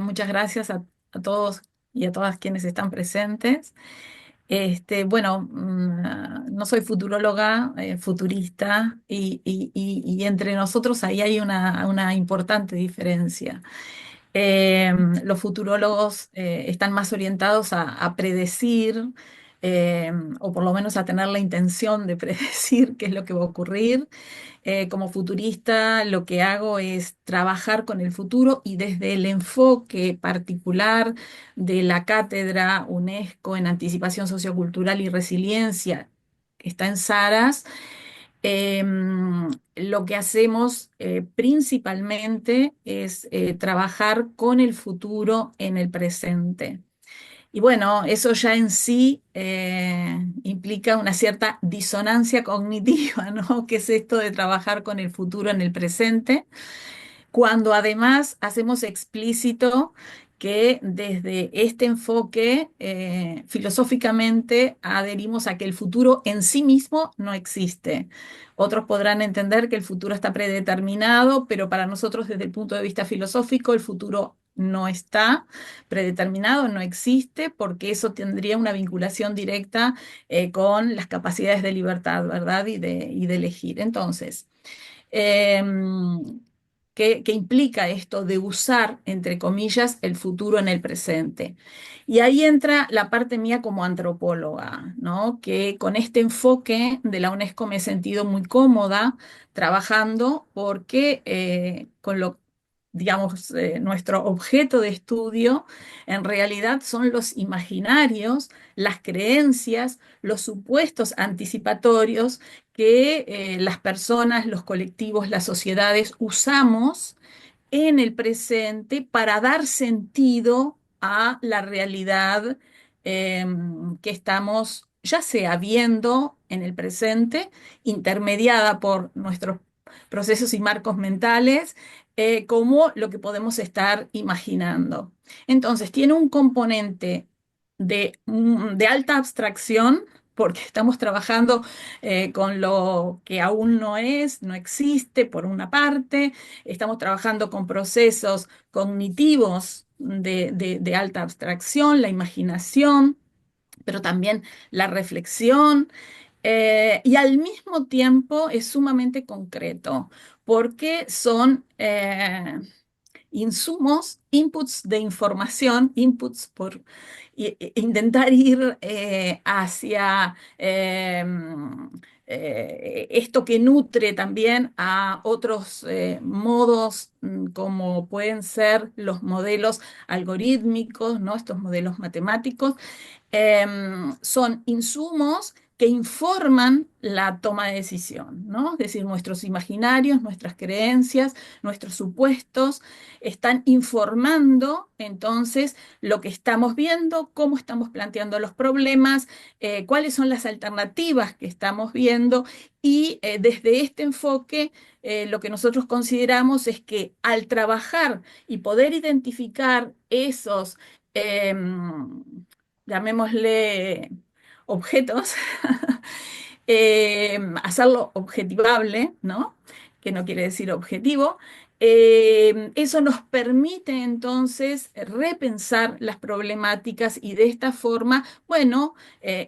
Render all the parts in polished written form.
Muchas gracias a todos y a todas quienes están presentes. Bueno, no soy futuróloga, futurista, y entre nosotros ahí hay una importante diferencia. Eh, los futurólogos están más orientados a predecir, o por lo menos a tener la intención de predecir qué es lo que va a ocurrir. Como futurista, lo que hago es trabajar con el futuro y desde el enfoque particular de la cátedra UNESCO en Anticipación Sociocultural y Resiliencia, que está en Saras. Lo que hacemos principalmente es trabajar con el futuro en el presente. Y bueno, eso ya en sí implica una cierta disonancia cognitiva, ¿no? ¿Qué es esto de trabajar con el futuro en el presente? Cuando además hacemos explícito que desde este enfoque filosóficamente adherimos a que el futuro en sí mismo no existe. Otros podrán entender que el futuro está predeterminado, pero para nosotros desde el punto de vista filosófico el futuro no está predeterminado, no existe, porque eso tendría una vinculación directa con las capacidades de libertad, ¿verdad? Y de elegir. Entonces, ¿qué implica esto de usar, entre comillas, el futuro en el presente? Y ahí entra la parte mía como antropóloga, ¿no? Que con este enfoque de la UNESCO me he sentido muy cómoda trabajando porque digamos, nuestro objeto de estudio en realidad son los imaginarios, las creencias, los supuestos anticipatorios que las personas, los colectivos, las sociedades usamos en el presente para dar sentido a la realidad eh, que estamos ya sea viendo en el presente, intermediada por nuestros procesos y marcos mentales, como lo que podemos estar imaginando. Entonces, tiene un componente de alta abstracción, porque estamos trabajando con lo que aún no es, no existe, por una parte. Estamos trabajando con procesos cognitivos de alta abstracción, la imaginación, pero también la reflexión. Y al mismo tiempo es sumamente concreto, porque son insumos, inputs de información, inputs por intentar ir hacia esto que nutre también a otros modos, como pueden ser los modelos algorítmicos, ¿no? Estos modelos matemáticos. Son insumos que informan la toma de decisión, ¿no? Es decir, nuestros imaginarios, nuestras creencias, nuestros supuestos están informando entonces lo que estamos viendo, cómo estamos planteando los problemas, cuáles son las alternativas que estamos viendo, y desde este enfoque lo que nosotros consideramos es que al trabajar y poder identificar esos llamémosle objetos, hacerlo objetivable, ¿no? Que no quiere decir objetivo. Eso nos permite entonces repensar las problemáticas y de esta forma, bueno,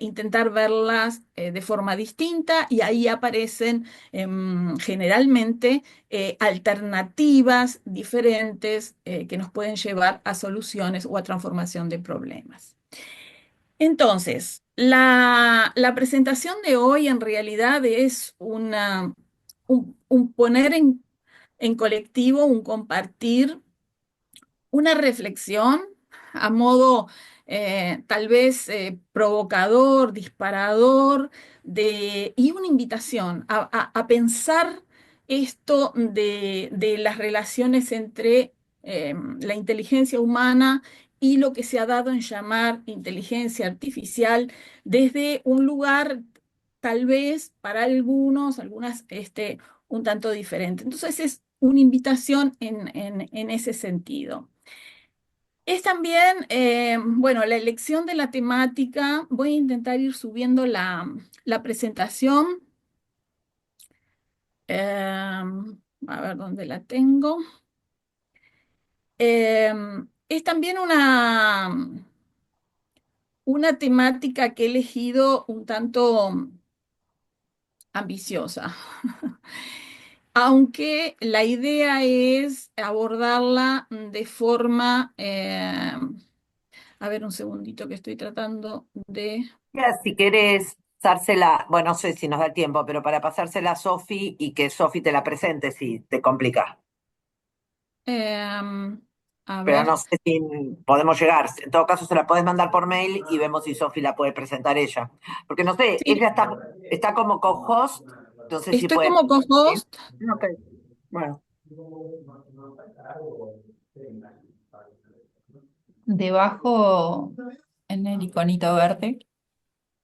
intentar verlas de forma distinta, y ahí aparecen generalmente alternativas diferentes que nos pueden llevar a soluciones o a transformación de problemas. Entonces, la presentación de hoy en realidad es un poner en colectivo, un compartir, una reflexión a modo tal vez provocador, disparador, y una invitación a pensar esto de las relaciones entre la inteligencia humana y lo que se ha dado en llamar inteligencia artificial desde un lugar tal vez para algunos, algunas, un tanto diferente. Entonces es una invitación en ese sentido. Es también, bueno, la elección de la temática. Voy a intentar ir subiendo la presentación. A ver dónde la tengo. Es también una temática que he elegido un tanto ambiciosa, aunque la idea es abordarla de forma, a ver un segundito que estoy tratando de... Ya, si querés pasársela, bueno, no sé si nos da el tiempo, pero para pasársela a Sofi y que Sofi te la presente si te complica. a Pero ver, no sé si podemos llegar. En todo caso, se la podés mandar por mail y vemos si Sofi la puede presentar ella. Porque no sé, sí, ella está como co-host, no sé si estoy puede. como ¿Sí? co-host. Ok, bueno. Debajo en el iconito verde.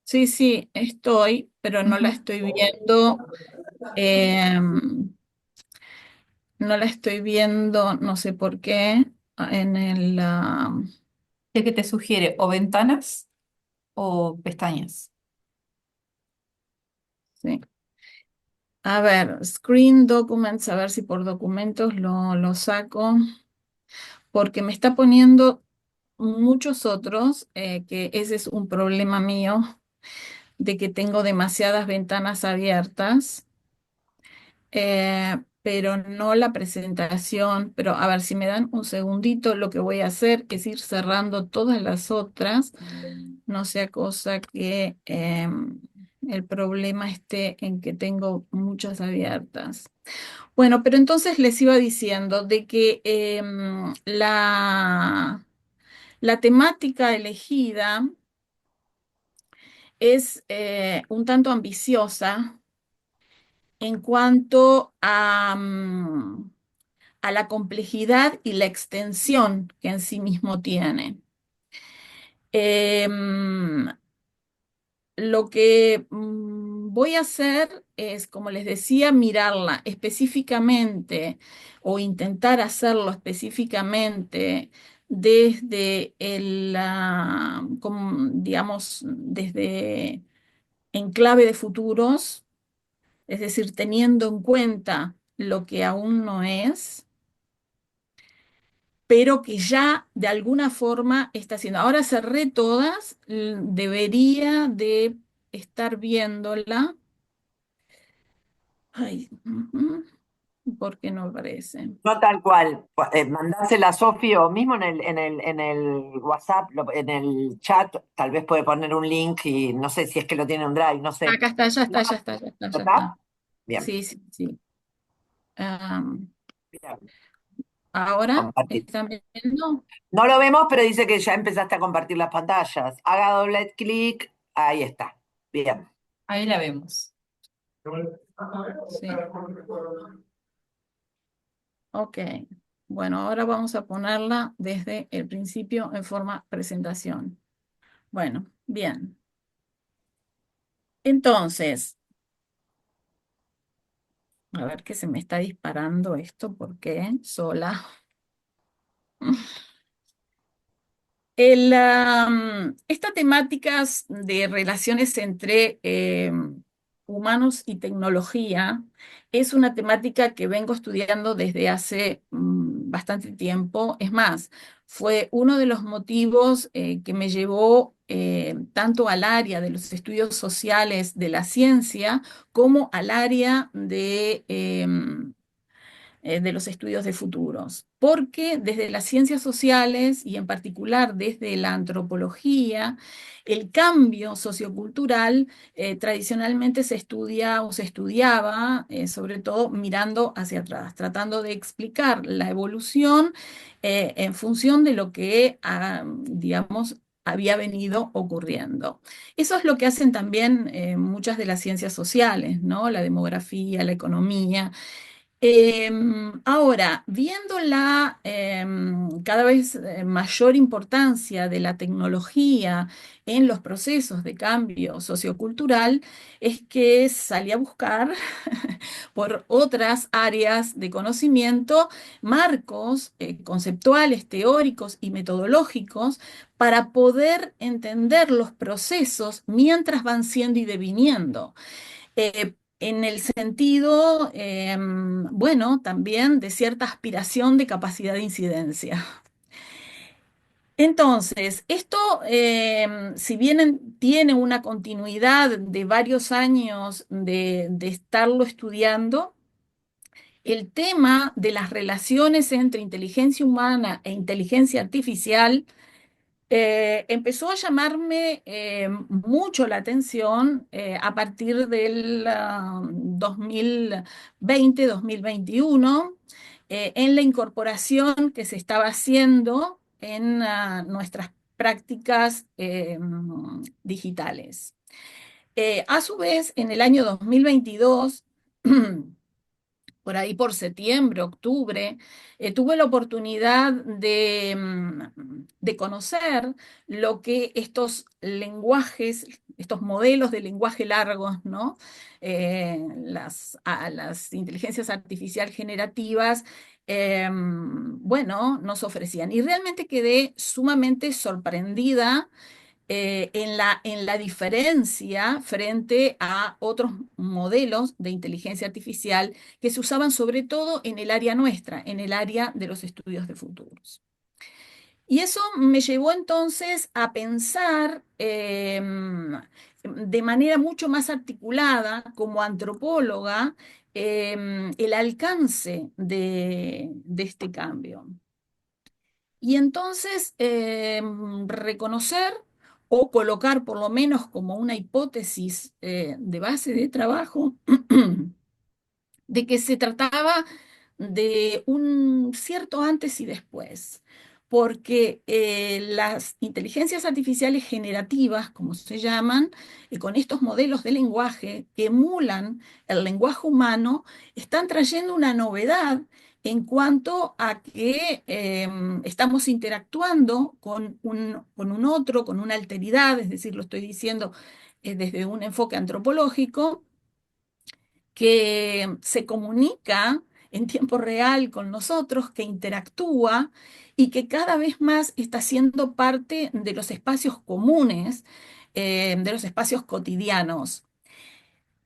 Sí, sí, estoy, pero no la Ujú. estoy viendo. No la estoy viendo, no sé por qué, en el... ¿Qué que te sugiere? ¿O ventanas o pestañas? Sí. A ver, Screen Documents, a ver si por documentos lo saco, porque me está poniendo muchos otros, que ese es un problema mío, de que tengo demasiadas ventanas abiertas. Pero no la presentación. Pero a ver, si me dan un segundito, lo que voy a hacer es ir cerrando todas las otras, no sea cosa que el problema esté en que tengo muchas abiertas. Bueno, pero entonces les iba diciendo de que la temática elegida es un tanto ambiciosa en cuanto a la complejidad y la extensión que en sí mismo tiene. Em, lo que voy a hacer es, como les decía, mirarla específicamente o intentar hacerlo específicamente desde digamos, desde en clave de futuros, es decir, teniendo en cuenta lo que aún no es, pero que ya de alguna forma está haciendo. Ahora cerré todas, debería de estar viéndola. Ay, ujú, ¿por qué no aparece? No tal cual. Mandásela a Sofi o mismo en el WhatsApp, en el chat, tal vez puede poner un link y no sé si es que lo tiene en un Drive, no sé. Acá está, ya No, está, ya está, ya está, ya ¿verdad? está. Bien, Sí, sí, sí. Am, bien. ahora Compartir. están viendo. No lo vemos, pero dice que ya empezaste a compartir las pantallas. Haga doble clic, ahí está. Bien. Ahí la vemos. Sí, ok. Bueno, ahora vamos a ponerla desde el principio en forma presentación. Bueno, bien. Entonces, a ver que se me está disparando esto, ¿por qué? Sola. Estas temáticas de relaciones entre humanos y tecnología es una temática que vengo estudiando desde hace bastante tiempo. Es más, fue uno de los motivos que me llevó tanto al área de los estudios sociales de la ciencia como al área de los estudios de futuros, porque desde las ciencias sociales y en particular desde la antropología, el cambio sociocultural tradicionalmente se estudia o se estudiaba sobre todo mirando hacia atrás, tratando de explicar la evolución en función de lo que, digamos, había venido ocurriendo. Eso es lo que hacen también muchas de las ciencias sociales, ¿no? La demografía, la economía. Ahora, viendo la cada vez mayor importancia de la tecnología en los procesos de cambio sociocultural, es que salí a buscar por otras áreas de conocimiento marcos conceptuales, teóricos y metodológicos para poder entender los procesos mientras van siendo y deviniendo. En el sentido, bueno, también de cierta aspiración de capacidad de incidencia. Entonces, esto, si bien tiene una continuidad de varios años de estarlo estudiando, el tema de las relaciones entre inteligencia humana e inteligencia artificial empezó a llamarme mucho la atención a partir del 2020-2021, en la incorporación que se estaba haciendo en nuestras prácticas digitales. A su vez, en el año 2022, por ahí por septiembre, octubre, tuve la oportunidad de conocer lo que estos lenguajes, estos modelos de lenguaje largos, ¿no? Las inteligencias artificiales generativas, bueno, nos ofrecían. Y realmente quedé sumamente sorprendida en la diferencia frente a otros modelos de inteligencia artificial que se usaban sobre todo en el área nuestra, en el área de los estudios de futuros. Y eso me llevó entonces a pensar de manera mucho más articulada como antropóloga el alcance de este cambio. Y entonces reconocer o colocar por lo menos como una hipótesis de base de trabajo de que se trataba de un cierto antes y después, porque las inteligencias artificiales generativas, como se llaman, con estos modelos de lenguaje que emulan el lenguaje humano, están trayendo una novedad en cuanto a que estamos interactuando con un otro, con una alteridad, es decir, lo estoy diciendo desde un enfoque antropológico que se comunica en tiempo real con nosotros, que interactúa y que cada vez más está siendo parte de los espacios comunes, de los espacios cotidianos.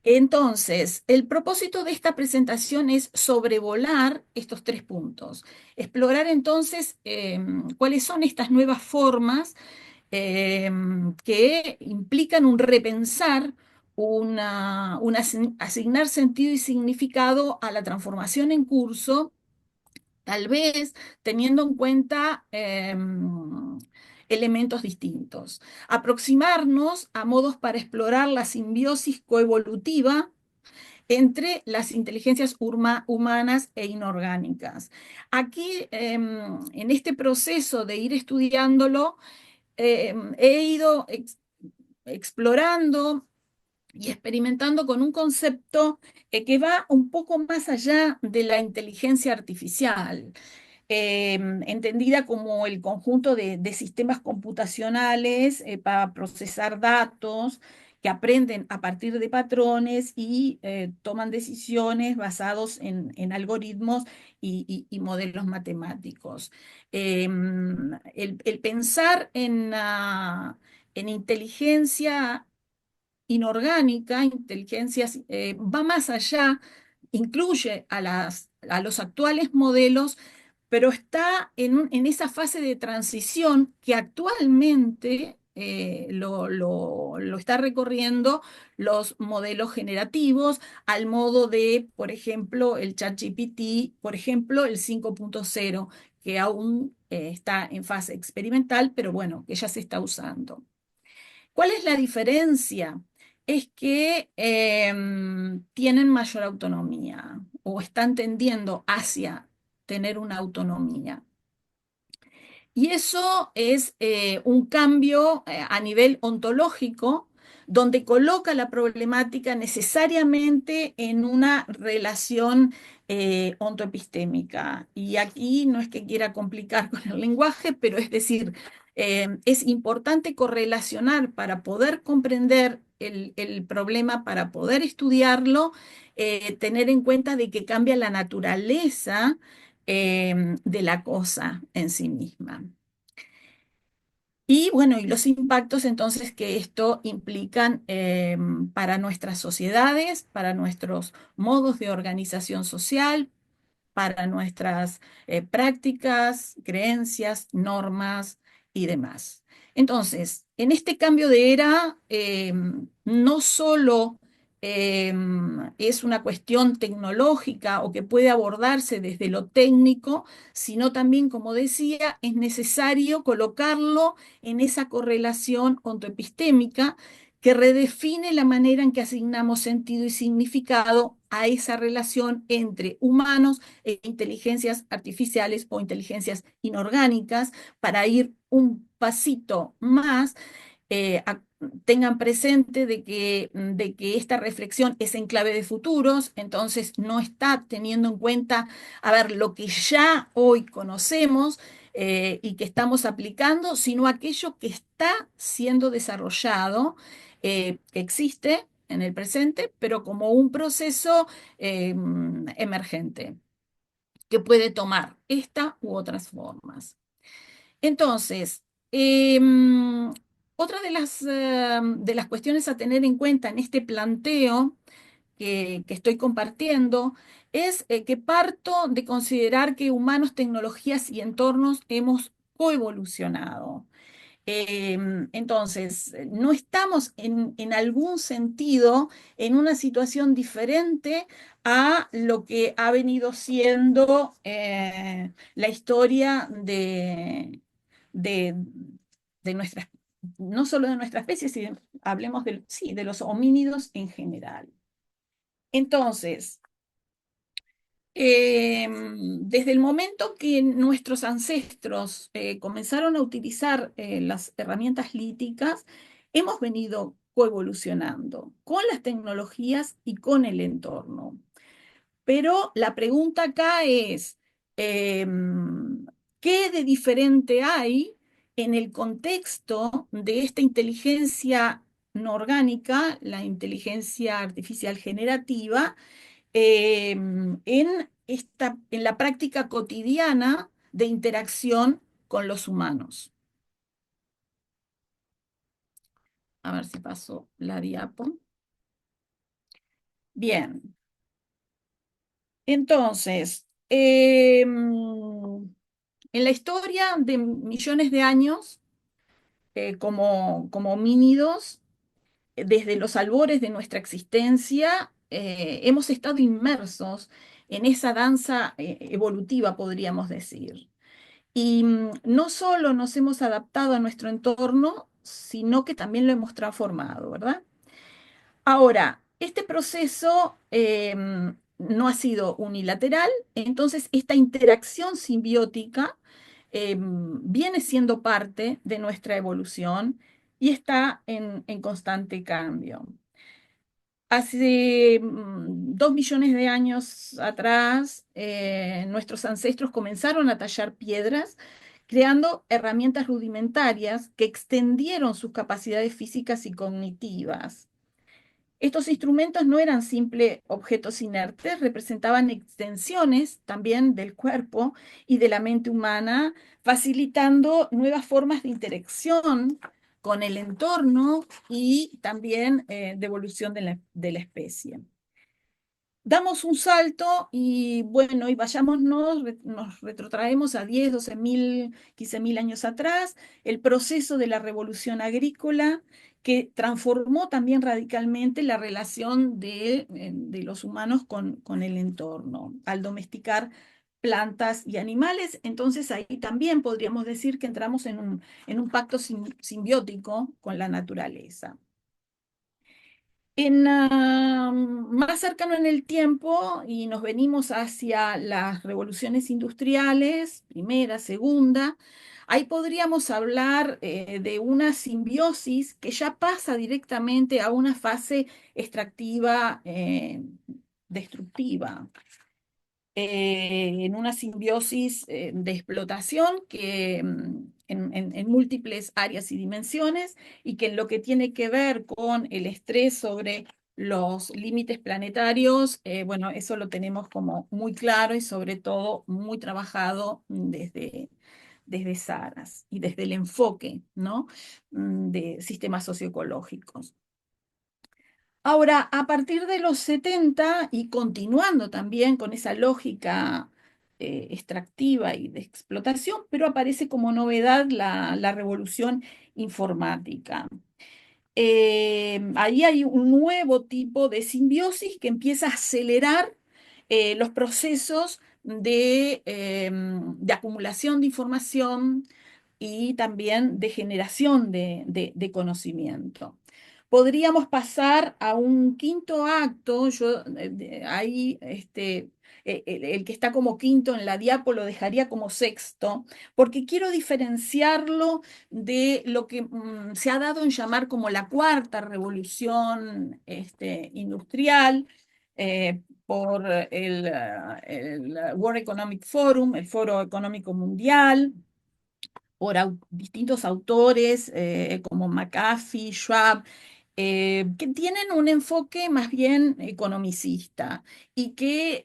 Entonces, el propósito de esta presentación es sobrevolar estos tres puntos, explorar entonces cuáles son estas nuevas formas eh, que implican un repensar, asignar sentido y significado a la transformación en curso, tal vez teniendo en cuenta elementos distintos. Aproximarnos a modos para explorar la simbiosis coevolutiva entre las inteligencias humanas e inorgánicas. Aquí, en este proceso de ir estudiándolo, he ido explorando y experimentando con un concepto que va un poco más allá de la inteligencia artificial, entendida como el conjunto de sistemas computacionales para procesar datos que aprenden a partir de patrones y toman decisiones basados en algoritmos y modelos matemáticos. El pensar en inteligencia inorgánica, inteligencias, va más allá, incluye a los actuales modelos, pero está en esa fase de transición que actualmente lo está recorriendo los modelos generativos al modo de, por ejemplo, el ChatGPT, por ejemplo, el 5.0, que aún está en fase experimental, pero bueno, que ya se está usando. ¿Cuál es la diferencia? Es que tienen mayor autonomía o están tendiendo hacia tener una autonomía. Y eso es un cambio a nivel ontológico, donde coloca la problemática necesariamente en una relación ontoepistémica. Y aquí no es que quiera complicar con el lenguaje, pero es decir, es importante correlacionar para poder comprender el problema, para poder estudiarlo, tener en cuenta de que cambia la naturaleza de la cosa en sí misma. Y bueno, y los impactos entonces que esto implican para nuestras sociedades, para nuestros modos de organización social, para nuestras prácticas, creencias, normas y demás. Entonces, en este cambio de era, no solo es una cuestión tecnológica o que puede abordarse desde lo técnico, sino también, como decía, es necesario colocarlo en esa correlación ontoepistémica que redefine la manera en que asignamos sentido y significado a esa relación entre humanos e inteligencias artificiales o inteligencias inorgánicas, para ir un pasito más. Tengan presente de que esta reflexión es en clave de futuros, entonces no está teniendo en cuenta, a ver, lo que ya hoy conocemos y que estamos aplicando, sino aquello que está siendo desarrollado, que existe en el presente, pero como un proceso emergente, que puede tomar esta u otras formas. Entonces, otra de las cuestiones a tener en cuenta en este planteo que estoy compartiendo es que parto de considerar que humanos, tecnologías y entornos hemos coevolucionado. Entonces, no estamos en algún sentido en una situación diferente a lo que ha venido siendo la historia de, de nuestras, no solo de nuestra especie, sino hablemos sí, de los homínidos en general. Entonces, desde el momento que nuestros ancestros comenzaron a utilizar las herramientas líticas, hemos venido coevolucionando con las tecnologías y con el entorno. Pero la pregunta acá es, ¿qué de diferente hay en el contexto de esta inteligencia no orgánica, la inteligencia artificial generativa? En la práctica cotidiana de interacción con los humanos. A ver si paso la diapo. Bien, entonces, en la historia de millones de años, como homínidos, desde los albores de nuestra existencia, hemos estado inmersos en esa danza evolutiva, podríamos decir. Y no solo nos hemos adaptado a nuestro entorno, sino que también lo hemos transformado, ¿verdad? Ahora, este proceso no ha sido unilateral, entonces esta interacción simbiótica viene siendo parte de nuestra evolución y está en constante cambio. Hace 2 millones de años atrás, nuestros ancestros comenzaron a tallar piedras, creando herramientas rudimentarias que extendieron sus capacidades físicas y cognitivas. Estos instrumentos no eran simples objetos inertes, representaban extensiones también del cuerpo y de la mente humana, facilitando nuevas formas de interacción con el entorno y también de evolución de la especie. Damos un salto y bueno, y vayámonos, nos retrotraemos a 10, 12 mil, 15 mil años atrás, el proceso de la revolución agrícola que transformó también radicalmente la relación de los humanos con el entorno, al domesticar plantas y animales. Entonces ahí también podríamos decir que entramos en un pacto simbiótico con la naturaleza. Más cercano en el tiempo, y nos venimos hacia las revoluciones industriales, primera, segunda, ahí podríamos hablar de una simbiosis que ya pasa directamente a una fase extractiva, destructiva, en una simbiosis de explotación que en múltiples áreas y dimensiones, y que en lo que tiene que ver con el estrés sobre los límites planetarios, bueno, eso lo tenemos como muy claro y sobre todo muy trabajado desde Saras y desde el enfoque, ¿no? De sistemas socioecológicos. Ahora, a partir de los 70 y continuando también con esa lógica extractiva y de explotación, pero aparece como novedad la revolución informática. Ahí hay un nuevo tipo de simbiosis que empieza a acelerar los procesos de acumulación de información y también de generación de conocimiento. Podríamos pasar a un quinto acto, ahí el que está como quinto en la diapo lo dejaría como sexto, porque quiero diferenciarlo de lo que se ha dado en llamar como la cuarta revolución industrial por el World Economic Forum, el Foro Económico Mundial, por distintos autores como McAfee, Schwab, que tienen un enfoque más bien economicista y que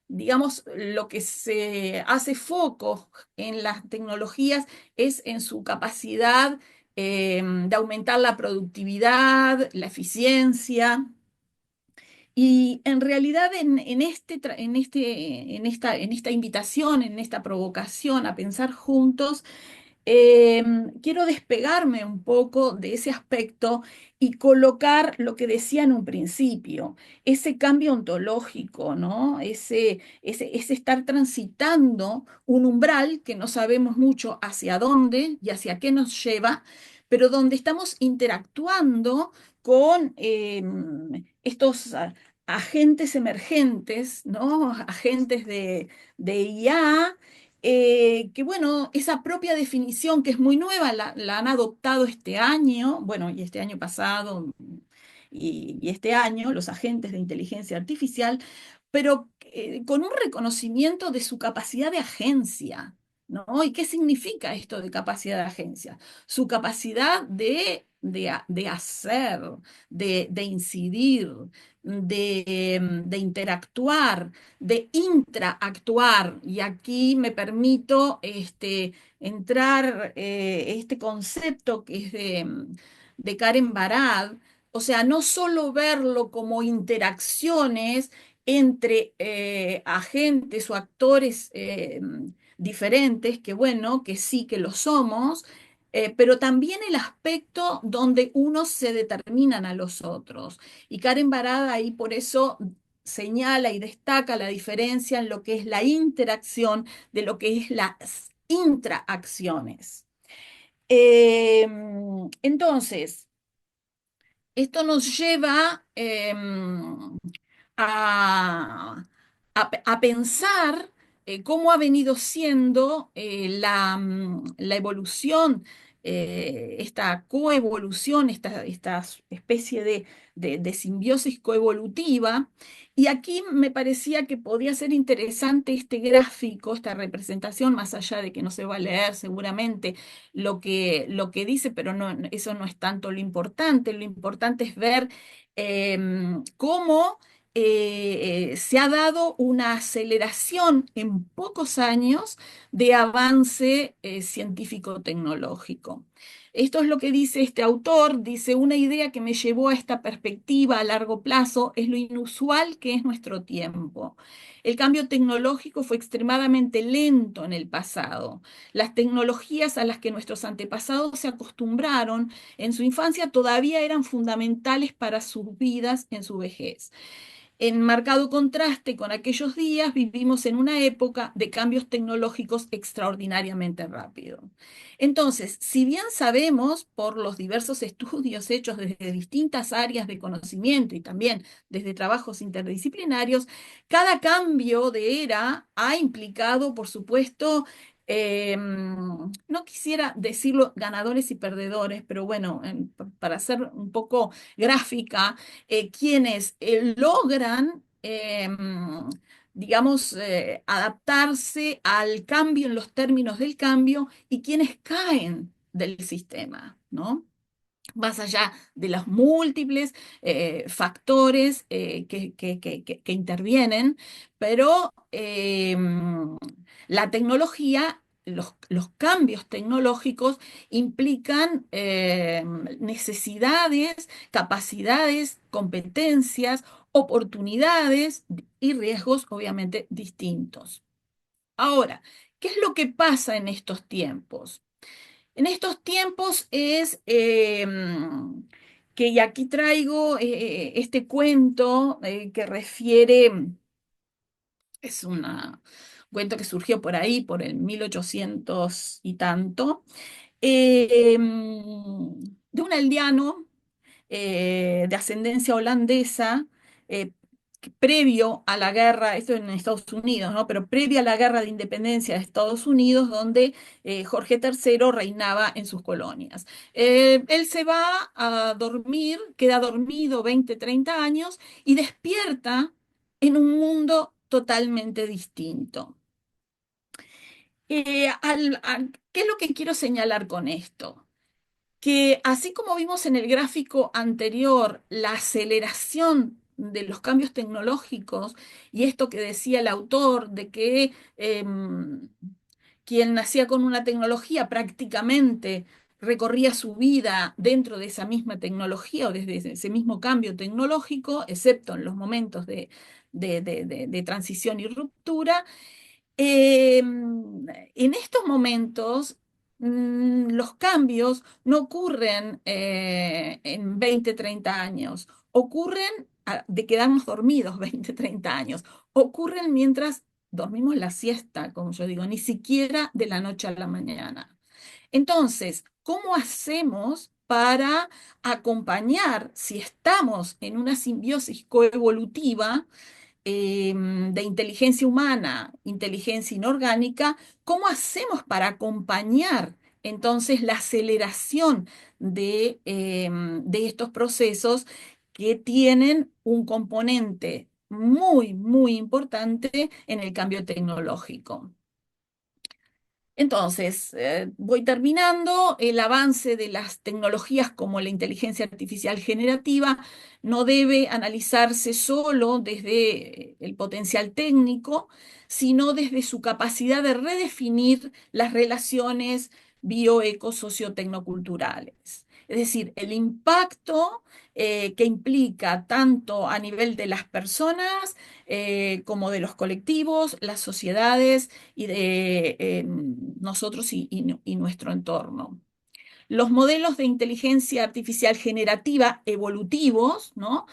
digamos, lo que se hace foco en las tecnologías es en su capacidad de aumentar la productividad, la eficiencia. Y en realidad en esta invitación, en esta provocación a pensar juntos, quiero despegarme un poco de ese aspecto y colocar lo que decía en un principio, ese cambio ontológico, ¿no? Ese estar transitando un umbral que no sabemos mucho hacia dónde y hacia qué nos lleva, pero donde estamos interactuando con estos agentes emergentes, ¿no? Agentes de IA que bueno, esa propia definición que es muy nueva, la han adoptado este año, bueno, y este año pasado y este año, los agentes de inteligencia artificial, pero con un reconocimiento de su capacidad de agencia, ¿no? ¿Y qué significa esto de capacidad de agencia? Su capacidad de hacer, de incidir, de interactuar, de intraactuar. Y aquí me permito entrar este concepto que es de Karen Barad, o sea, no solo verlo como interacciones entre agentes o actores diferentes, que bueno, que sí que lo somos, pero también el aspecto donde unos se determinan a los otros. Y Karen Barad ahí por eso señala y destaca la diferencia en lo que es la interacción de lo que es las intraacciones. Eh, entonces, esto nos lleva a, a pensar cómo ha venido siendo la evolución, esta coevolución, esta especie de simbiosis coevolutiva. Y aquí me parecía que podía ser interesante este gráfico, esta representación, más allá de que no se va a leer seguramente lo que dice, pero eso no es tanto lo importante es ver cómo se ha dado una aceleración en pocos años de avance científico-tecnológico. Esto es lo que dice este autor, dice, una idea que me llevó a esta perspectiva a largo plazo es lo inusual que es nuestro tiempo. El cambio tecnológico fue extremadamente lento en el pasado. Las tecnologías a las que nuestros antepasados se acostumbraron en su infancia todavía eran fundamentales para sus vidas en su vejez. En marcado contraste con aquellos días, vivimos en una época de cambios tecnológicos extraordinariamente rápidos. Entonces, si bien sabemos por los diversos estudios hechos desde distintas áreas de conocimiento y también desde trabajos interdisciplinarios, cada cambio de era ha implicado, por supuesto, no quisiera decirlo ganadores y perdedores, pero bueno, para ser un poco gráfica, quienes logran, digamos, adaptarse al cambio en los términos del cambio y quienes caen del sistema, ¿no? Más allá de los múltiples factores que intervienen, pero la tecnología, los cambios tecnológicos implican necesidades, capacidades, competencias oportunidades y riesgos obviamente distintos. Ahora, ¿qué es lo que pasa en estos tiempos? En estos tiempos es que, y aquí traigo este cuento que refiere, es un cuento que surgió por ahí, por el 1800 y tanto, de un aldeano de ascendencia holandesa, eh, previo a la guerra, esto en Estados Unidos, ¿no? Pero previo a la guerra de independencia de Estados Unidos, donde Jorge III reinaba en sus colonias. Él se va a dormir, queda dormido 20, 30 años y despierta en un mundo totalmente distinto. ¿Qué es lo que quiero señalar con esto? Que así como vimos en el gráfico anterior, la aceleración de los cambios tecnológicos y esto que decía el autor de que quien nacía con una tecnología prácticamente recorría su vida dentro de esa misma tecnología o desde ese mismo cambio tecnológico, excepto en los momentos de transición y ruptura. En estos momentos, los cambios no ocurren en 20, 30 años, ocurren de quedarnos dormidos 20, 30 años, ocurren mientras dormimos la siesta, como yo digo, ni siquiera de la noche a la mañana. Entonces, ¿cómo hacemos para acompañar, si estamos en una simbiosis coevolutiva, de inteligencia humana, inteligencia inorgánica, ¿cómo hacemos para acompañar entonces la aceleración de estos procesos que tienen un componente muy, muy importante en el cambio tecnológico? Entonces, voy terminando. El avance de las tecnologías como la inteligencia artificial generativa no debe analizarse solo desde el potencial técnico, sino desde su capacidad de redefinir las relaciones bioeco-sociotecnoculturales. Es decir, el impacto que implica tanto a nivel de las personas como de los colectivos, las sociedades y de nosotros y nuestro entorno. Los modelos de inteligencia artificial generativa evolutivos, ¿no?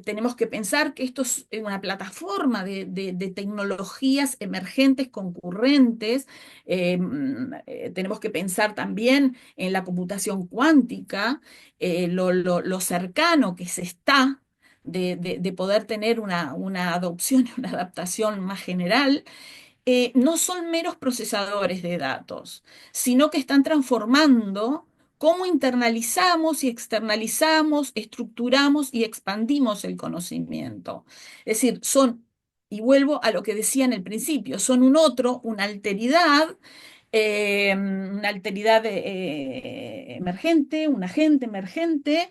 Tenemos que pensar que esto es una plataforma de tecnologías emergentes, concurrentes. Tenemos que pensar también en la computación cuántica, lo cercano que se está de poder tener una adopción y una adaptación más general. No son meros procesadores de datos, sino que están transformando cómo internalizamos y externalizamos, estructuramos y expandimos el conocimiento. Es decir, son, y vuelvo a lo que decía en el principio, son un otro, una alteridad emergente, un agente emergente,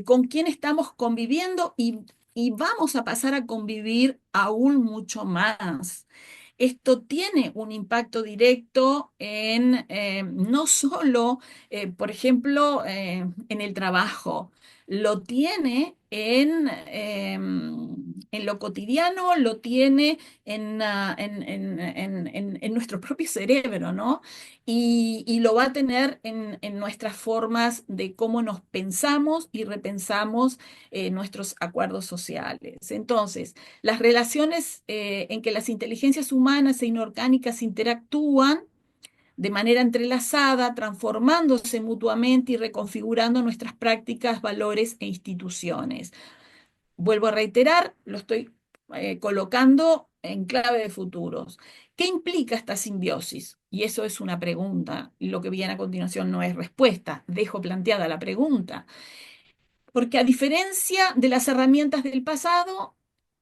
con quien estamos conviviendo y vamos a pasar a convivir aún mucho más. Esto tiene un impacto directo en no solo, por ejemplo, en el trabajo, lo tiene en lo cotidiano, lo tiene en nuestro propio cerebro, ¿no? Y lo va a tener en nuestras formas de cómo nos pensamos y repensamos nuestros acuerdos sociales. Entonces, las relaciones en que las inteligencias humanas e inorgánicas interactúan de manera entrelazada, transformándose mutuamente y reconfigurando nuestras prácticas, valores e instituciones. Vuelvo a reiterar, lo estoy colocando en clave de futuros. ¿Qué implica esta simbiosis? Y eso es una pregunta, y lo que viene a continuación no es respuesta, dejo planteada la pregunta. Porque a diferencia de las herramientas del pasado,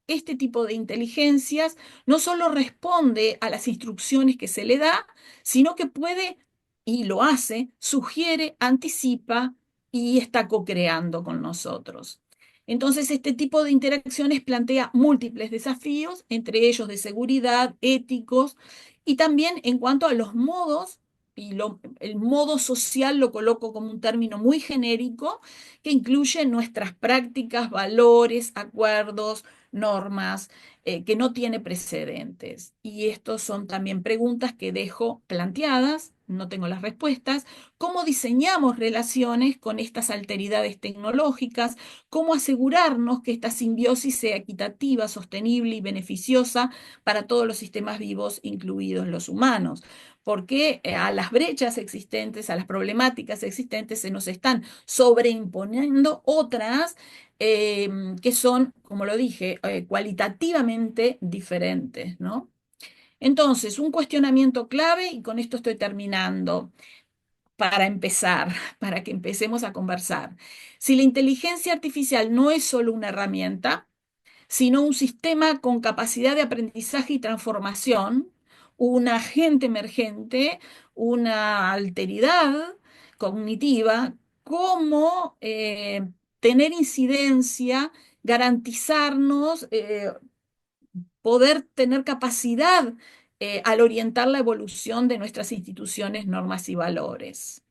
este tipo de inteligencias no solo responde a las instrucciones que se le da, sino que puede, y lo hace, sugiere, anticipa y está co-creando con nosotros. Entonces, este tipo de interacciones plantea múltiples desafíos, entre ellos de seguridad, éticos, y también en cuanto a los modos el modo social lo coloco como un término muy genérico que incluye nuestras prácticas, valores, acuerdos, normas, que no tiene precedentes. Y estos son también preguntas que dejo planteadas, no tengo las respuestas. ¿Cómo diseñamos relaciones con estas alteridades tecnológicas? ¿Cómo asegurarnos que esta simbiosis sea equitativa, sostenible y beneficiosa para todos los sistemas vivos, incluidos los humanos? Porque a las brechas existentes, a las problemáticas existentes, se nos están sobreimponiendo otras eh, que son, como lo dije, cualitativamente diferentes, ¿no? Entonces, un cuestionamiento clave, y con esto estoy terminando, para empezar, para que empecemos a conversar. Si la inteligencia artificial no es solo una herramienta, sino un sistema con capacidad de aprendizaje y transformación, un agente emergente, una alteridad cognitiva, cómo tener incidencia, garantizarnos, poder tener capacidad al orientar la evolución de nuestras instituciones, normas y valores.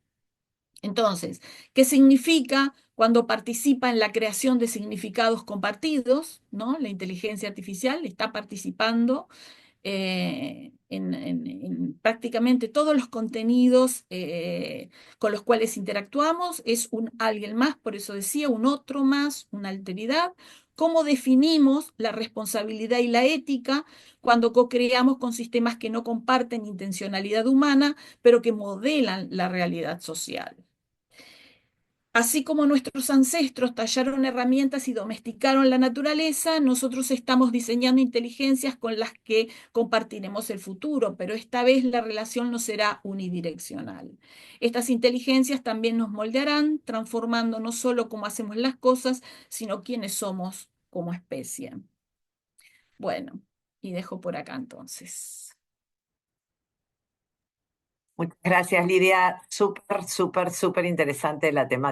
Entonces, ¿qué significa cuando participa en la creación de significados compartidos? ¿No? La inteligencia artificial está participando en prácticamente todos los contenidos con los cuales interactuamos. Es un alguien más, por eso decía, un otro más, una alteridad. ¿Cómo definimos la responsabilidad y la ética cuando co-creamos con sistemas que no comparten intencionalidad humana, pero que modelan la realidad social? Así como nuestros ancestros tallaron herramientas y domesticaron la naturaleza, nosotros estamos diseñando inteligencias con las que compartiremos el futuro, pero esta vez la relación no será unidireccional. Estas inteligencias también nos moldearán, transformando no solo cómo hacemos las cosas, sino quiénes somos como especie. Bueno, y dejo por acá entonces. Muchas gracias, Lidia. Súper, súper, súper interesante la temática.